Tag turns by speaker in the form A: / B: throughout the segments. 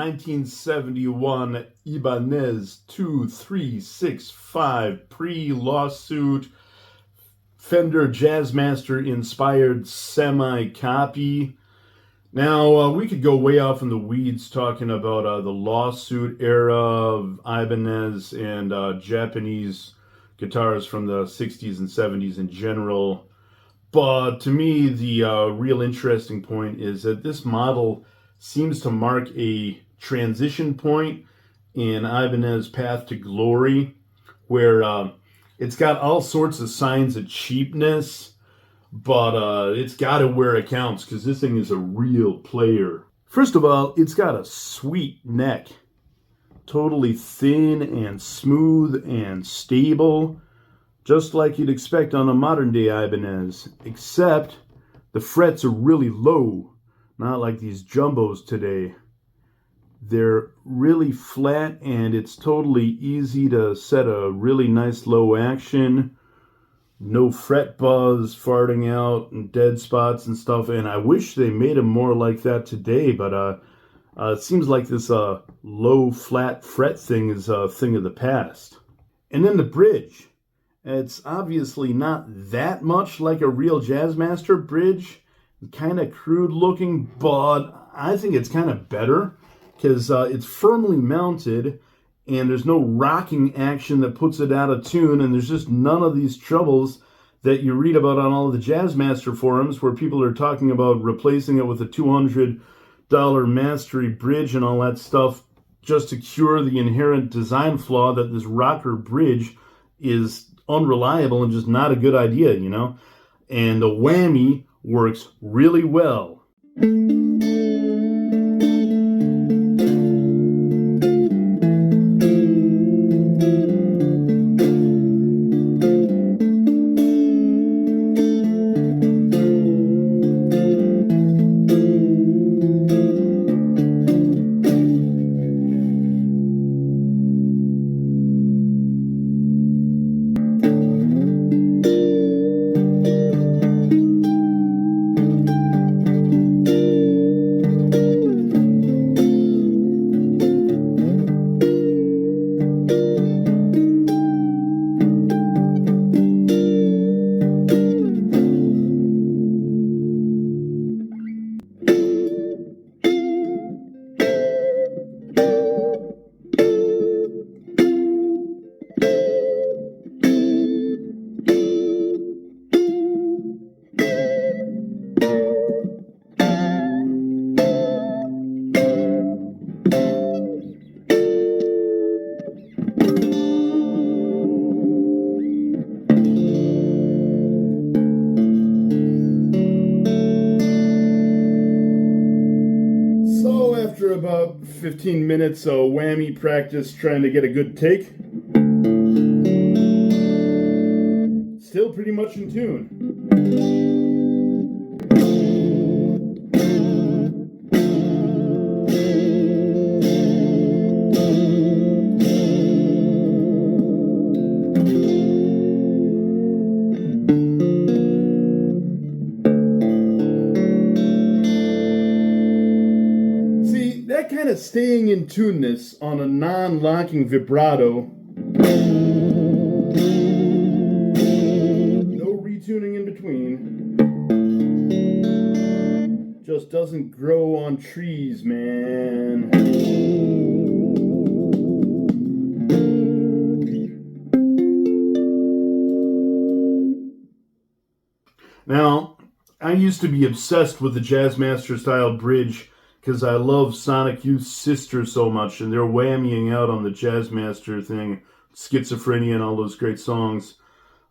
A: 1971 Ibanez 2365 pre-lawsuit Fender Jazzmaster inspired semi-copy. Now, we could go way off in the weeds talking about the lawsuit era of Ibanez and Japanese guitars from the 60s and 70s in general. But to me, the real interesting point is that this model seems to mark a transition point in Ibanez's path to glory, where it's got all sorts of signs of cheapness, but it's got it where it counts, because this thing is a real player. First of all, it's got a sweet neck. Totally thin and smooth and stable, just like you'd expect on a modern day Ibanez, except the frets are really low, not like these jumbos today. They're really flat, and it's totally easy to set a really nice low action. No fret buzz farting out and dead spots and stuff, and I wish they made them more like that today, but it seems like this low flat fret thing is a thing of the past. And then the bridge. It's obviously not that much like a real Jazzmaster bridge. Kind of crude looking, but I think it's kind of better because it's firmly mounted and there's no rocking action that puts it out of tune, and there's just none of these troubles that you read about on all of the Jazzmaster forums where people are talking about replacing it with a $200 Mastery bridge and all that stuff just to cure the inherent design flaw that this rocker bridge is unreliable and just not a good idea, you know? And the whammy works really well. After about 15 minutes of whammy practice trying to get a good take, still pretty much in tune. That kind of staying in tuneness on a non-locking vibrato, no retuning in between, just doesn't grow on trees, man. Now, I used to be obsessed with the Jazzmaster style bridge because I love Sonic Youth's Sister so much, and they're whammying out on the Jazzmaster thing, Schizophrenia and all those great songs.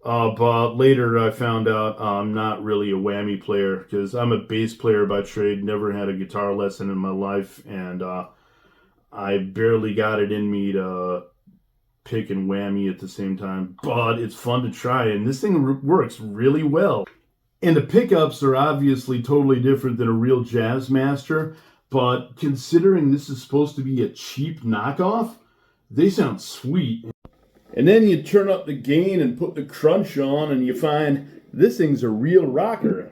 A: But later I found out I'm not really a whammy player, because I'm a bass player by trade, never had a guitar lesson in my life, and I barely got it in me to pick and whammy at the same time. But it's fun to try, and this thing works really well. And the pickups are obviously totally different than a real Jazzmaster, but considering this is supposed to be a cheap knockoff, they sound sweet. And then you turn up the gain and put the crunch on, and you find this thing's a real rocker.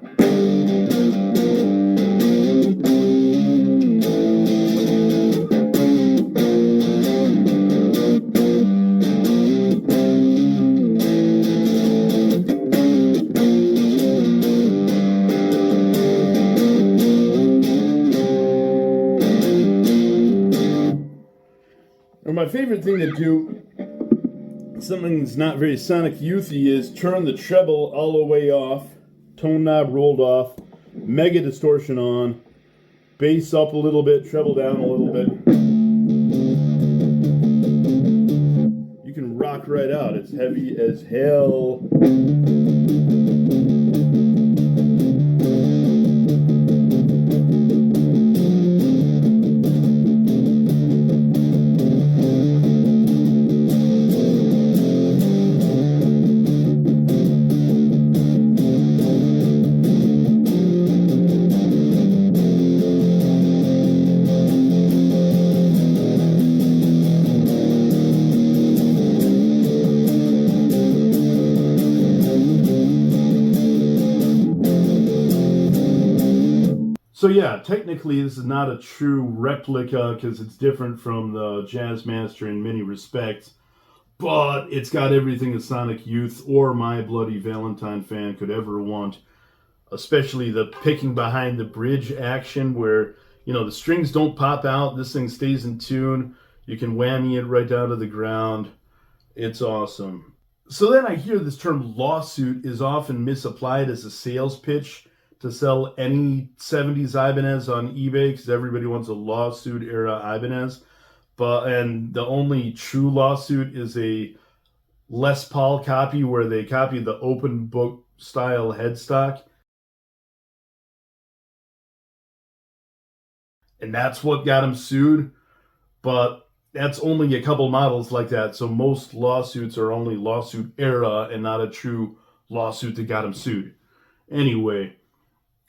A: favorite thing to do, something that's not very Sonic Youthy, is turn the treble all the way off, tone knob rolled off, mega distortion on, bass up a little bit, treble down a little bit. You can rock right out. It's heavy as hell. So yeah, technically this is not a true replica because it's different from the Jazzmaster in many respects, but it's got everything a Sonic Youth or My Bloody Valentine fan could ever want, especially the picking behind the bridge action where, you know, the strings don't pop out, this thing stays in tune, you can whammy it right down to the ground. It's awesome. So then I hear this term lawsuit is often misapplied as a sales pitch to sell any 70s Ibanez on eBay because everybody wants a lawsuit era Ibanez. And the only true lawsuit is a Les Paul copy where they copy the open book style headstock. And that's what got him sued. But that's only a couple models like that. So most lawsuits are only lawsuit era and not a true lawsuit that got him sued. Anyway,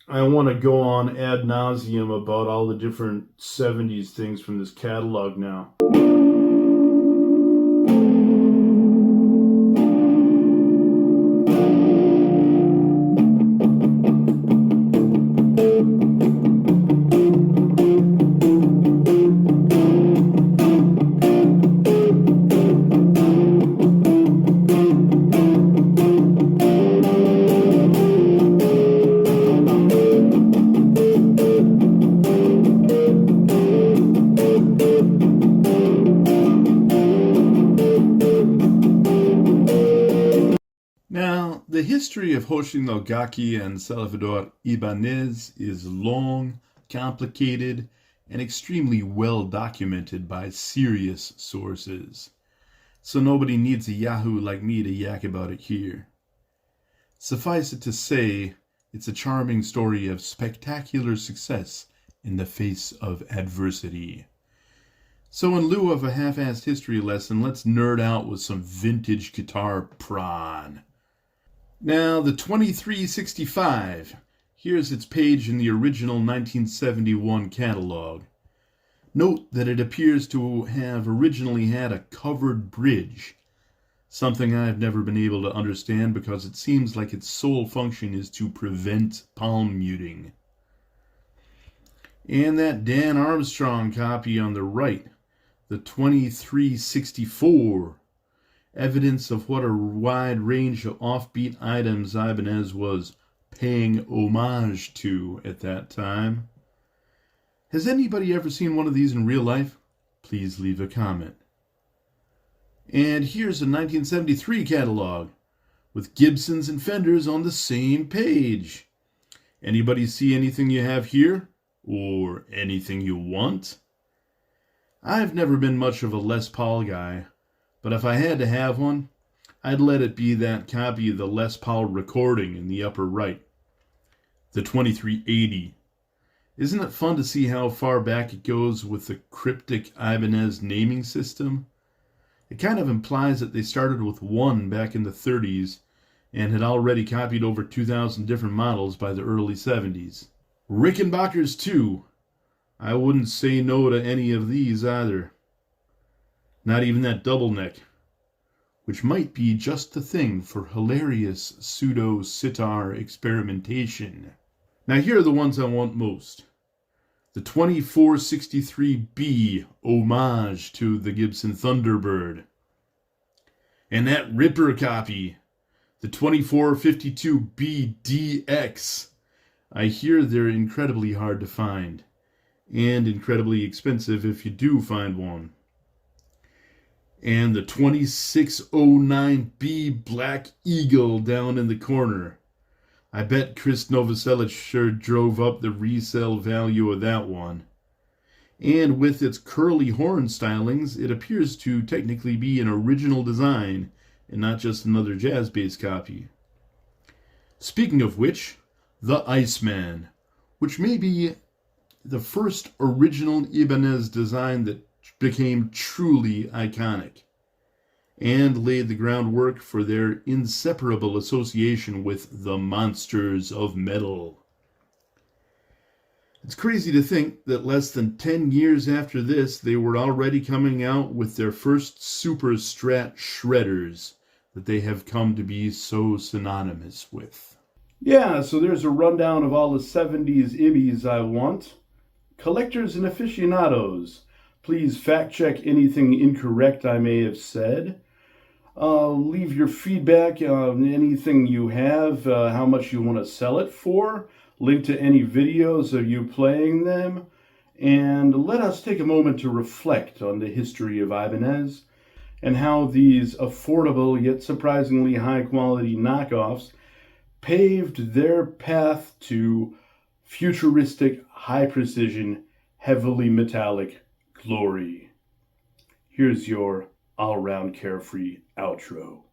A: I want to go on ad nauseum about all the different 70s things from this catalog now. Now, the history of Hoshino-gaki and Salvador Ibanez is long, complicated, and extremely well documented by serious sources. So nobody needs a yahoo like me to yak about it here. Suffice it to say, it's a charming story of spectacular success in the face of adversity. So in lieu of a half-assed history lesson, let's nerd out with some vintage guitar prawn. Now, the 2365, here's its page in the original 1971 catalog. Note that it appears to have originally had a covered bridge, something I've never been able to understand because it seems like its sole function is to prevent palm muting. And that Dan Armstrong copy on the right, the 2364, evidence of what a wide range of offbeat items Ibanez was paying homage to at that time. Has anybody ever seen one of these in real life? Please leave a comment. And here's a 1973 catalog with Gibsons and Fenders on the same page. Anybody see anything you have here? Or anything you want? I've never been much of a Les Paul guy, but if I had to have one, I'd let it be that copy of the Les Paul recording in the upper right. The 2380. Isn't it fun to see how far back it goes with the cryptic Ibanez naming system? It kind of implies that they started with one back in the 30s and had already copied over 2,000 different models by the early 70s. Rickenbackers too. I wouldn't say no to any of these either. Not even that double neck, which might be just the thing for hilarious pseudo-sitar experimentation. Now here are the ones I want most. The 2463B, homage to the Gibson Thunderbird. And that Ripper copy, the 2452B DX. I hear they're incredibly hard to find, and incredibly expensive if you do find one. and the 2609B Black Eagle down in the corner. I bet Chris Novoselic sure drove up the resale value of that one. And with its curly horn stylings, it appears to technically be an original design and not just another jazz bass copy. Speaking of which, the Iceman, which may be the first original Ibanez design that became truly iconic and laid the groundwork for their inseparable association with the monsters of metal. It's crazy to think that less than 10 years after this, they were already coming out with their first super strat shredders that they have come to be so synonymous with. Yeah, so there's a rundown of all the 70s Ibbies I want. Collectors and aficionados, please fact check anything incorrect I may have said. Leave your feedback on anything you have, how much you want to sell it for, link to any videos of you playing them, and let us take a moment to reflect on the history of Ibanez and how these affordable yet surprisingly high quality knockoffs paved their path to futuristic, high precision, heavily metallic glory. Here's your all-round carefree outro.